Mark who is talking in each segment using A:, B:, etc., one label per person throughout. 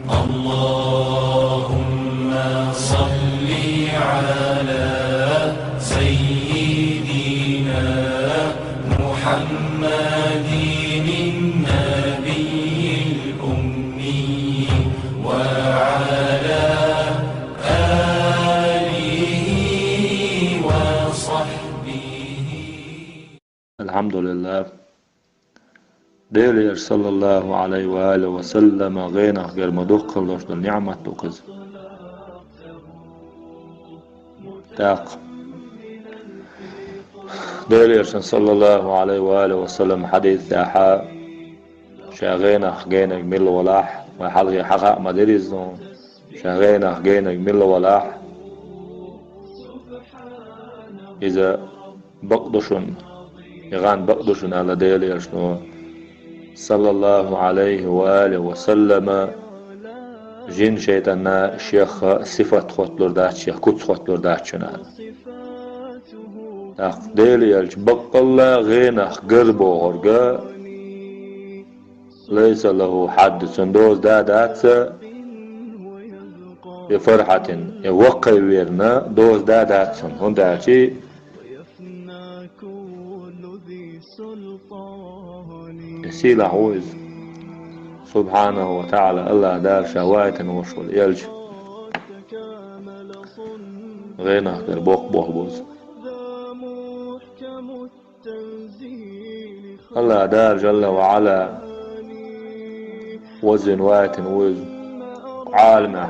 A: اللهم صل على سيدنا محمد النبي الأمي وعلى آله وصحبه.
B: الحمد لله. Değerli sallallahu aleyhi ve aleyhi ve sellem g1yenahь germeduk kıldoşlar ni'mat okuz. Tak. Değerli sallallahu aleyhi ve aleyhi ve sellem hadis daha şağ1yenahь g1yenahь mil walah ve halgi haqa madirizno şağ1yenahь g1yenahь mil walah iza baqduşun يغان بقدشن على ديلي شنو صلى الله عليه وآله وسلم جن شيطانا شيخ صفات خطلور داش شيخ كت خطلور داش شنا تاق ديلي يلش بقلا غينخ قربو غرقا ليس له حد سندوز دادات بفرحة يوقع ويرنا دوز دادات سن هون داشي سيلا عوز سبحانه وتعالى الله دار شوايت وشول يلج غينا غير بوق بوز الله دار جل وعلا وزن وايت وز عالمه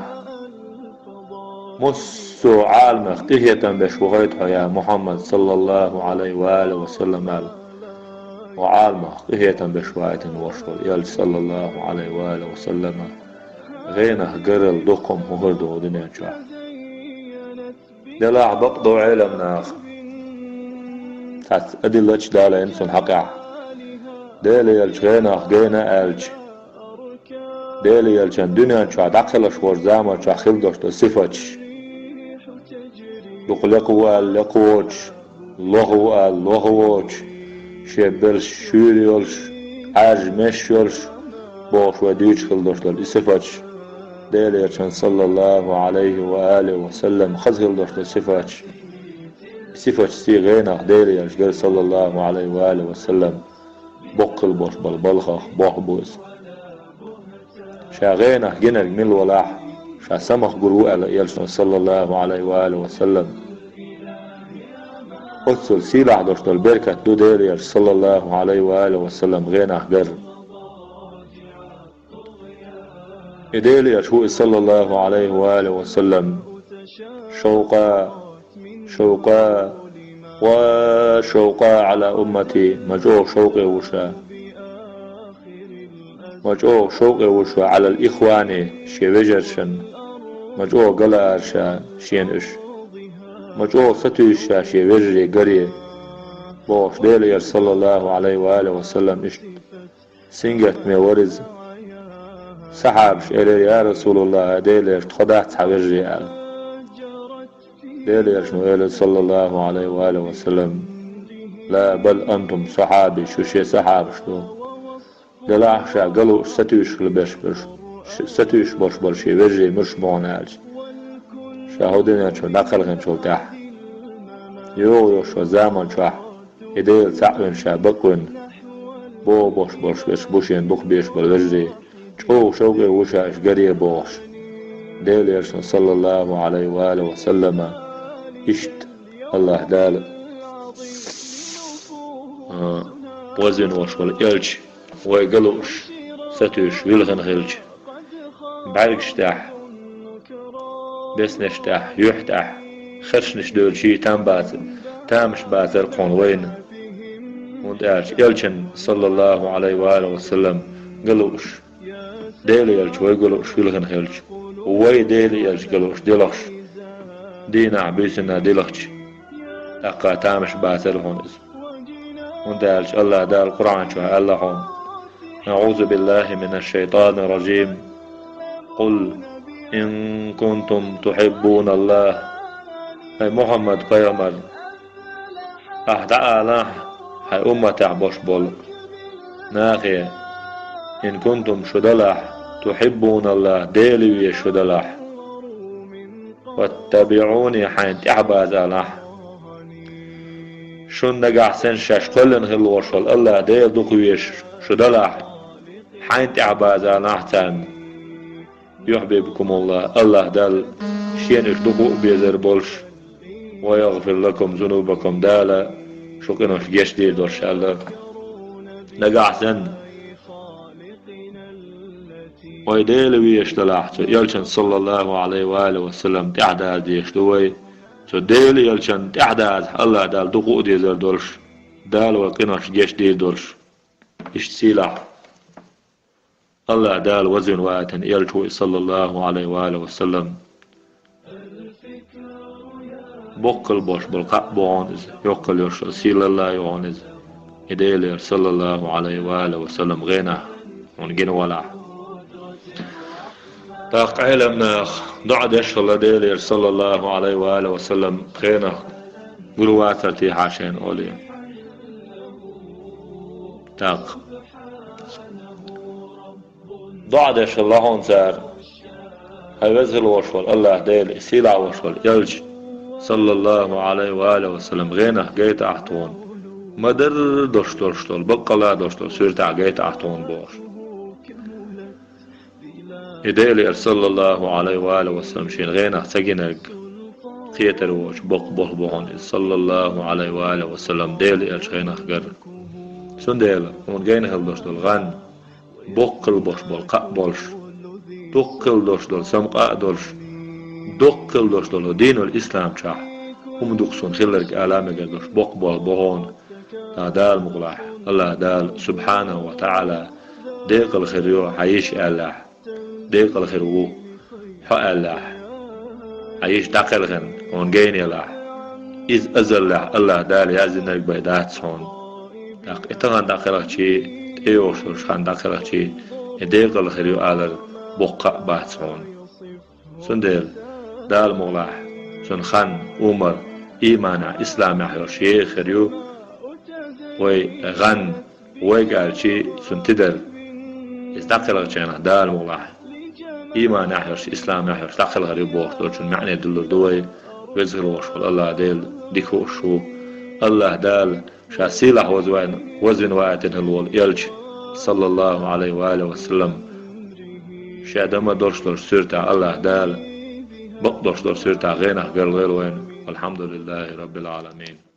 B: مسو عالمه اختهية بشوغيتها يا محمد صلى الله عليه وآله وسلم وعالمه قهية بشواية وشول يال صلى الله عليه وآله وسلم غينه قرل دقم هردو دنيا شوى دلاع بقضو علمنا تات أدلج دالا إنسان حقع دالي يالج غينه غينه ألج دالي يالجان دنيا شوى دقلش ورزامة شوى خلدوش تصفتش دقلقوا اللقوش لغوا اللغوش شبرش شوريولش عجمشولش باش وديوش خلدوشتل إصفاتش ديليرشان صلى الله عليه وآله وسلم خز خلدوشتل صفاتش صفاتش سي غيناخ ديليرش قال صلى الله عليه وآله وسلم بقل باش بالبلخخ باح بوز شا غيناخ جنر مل ولاح شا سمخ قروء يلشان صلى الله عليه وآله وسلم أصل سيلح دوشتل بركة دو ديرير صلى الله عليه وآله وسلم غيناخ قر إديلير شو صلى الله عليه وآله وسلم شوقا على أمتي مجوع شوقي وشا على الإخوان شي وجرشن مجوع قلارشا شين إش مجوع ستوش شاشي وجري قري بوش ديلير صلى الله عليه وآله وسلم إشت سنجت مي ورز سحابش إلي يا رسول الله ديلير تخدعت حوجري ديلير شنو إلي صلى الله عليه وآله وسلم لا بل أنتم صحابي شو شي صحاب شنو دلاحشا قالوا ستوش لبش ستوش بوش برشي وجري مش مونالش شاهدنا شو نقلهم شو تح يو شو زمان شو إديل تعبن شابقون بو بوش بوشين بوخ بيش بالوجري شوقي وشاش قريه بوش ديل يرشن صلى الله عليه وآله وسلم إشت الله دال وزن وش والإلش ويقلوش ستوش ويلغن غلش بعرقش تح بس نشتاح يحتاح خرش نشدول شي تامش بازر قون وين وندارش يلشن صلى الله عليه وآله وسلم قلوش ديلي يلش ويقلوش ويلغن خلش وي ديلي يلش قلوش ديلخش دينا عبيسنا ديلخش تقا تامش بازر هون وندارش الله دار القرآن شو الله هون نعوذ بالله من الشيطان الرجيم قل إن كنتم تحبون الله هاي محمد قيامر تعالى هاي أمة تعبش بول ناخي إن كنتم شدلح تحبون الله ديلي ويشودلاح واتبعوني حين تعباز الله شون نقع سن شاش قلن هلوشل الله ديل دقويش شودلاح حين تعباز الله تان يحببكم الله دال شينش دقو بيزر بولش ويغفر لكم ذنوبكم دالا شوكنوش جيش دير دورش الله نقع سن ويديل ويشتلاحتو يلشن صلى الله عليه وآله وسلم تعداد يشتوي سو ديل يلشن تعداد الله دال دقو ديزر دولش دال وقنوش جيش دير دولش اشتسيلاح الله دال وزن واتن يلشوي صلى الله عليه وآله وسلم بقل boş bulqa boğaniz yokkal yoşal silallah yoğaniz ideyler sallallahu aleyhi ve aleyhi ve sellem gena on gene wala taq ilemna da'd yashalla deyler sallallahu aleyhi ve aleyhi ve sellem gena gulwatati hashen oli taq da'd yashalla hon sar هذا الوشول الله ديل سيلا وشول يلج صلى الله عليه وآله وسلم غينه جيت أحتون مدر دوشتول بقلا دوشتول سيرتع جيت أحتون بوش يديل صلى الله عليه وآله وسلم شين غينه سجنك خيتر وش بقبه بهون صلى الله عليه وآله وسلم ديل غينه جر سن ديل ومن غينه دوشتول غن بقل بوش بلقى بولش دقل دوشتول سمقاء دولش دقل دوشتول دين الإسلام شاه هم دقسون خلرك آلامة قردوش بقبل بهون دال مغلاح الله دال سبحانه وتعالى ديق الخيريو عيش الله ديق الخيرو حق الله عيش دقل غن ونجين الله إذ أزل الله دال يازنك بيدات صون اتغان دقلك شي تيوشوش خان دقلك شي ديق الخيريو آلر بقى باتون سندل دال مغلاح سن خان عمر إيمان إسلام يحيو شيخ ريو وي غن وي قال شي سن تدل يستقل غشينا دال مغلاح إيمان يحيو إسلام يحيو استقل غريو بوخت شن معنى دلور دوي وزغر وشول الله ديل ديكو شو الله دال شاسيلح وزن واتن الول يلج صلى الله عليه وآله وسلم شادما دوشتور سيرتا الله دال بق دوشتور سيرتا غينه غير وين والحمد لله رب العالمين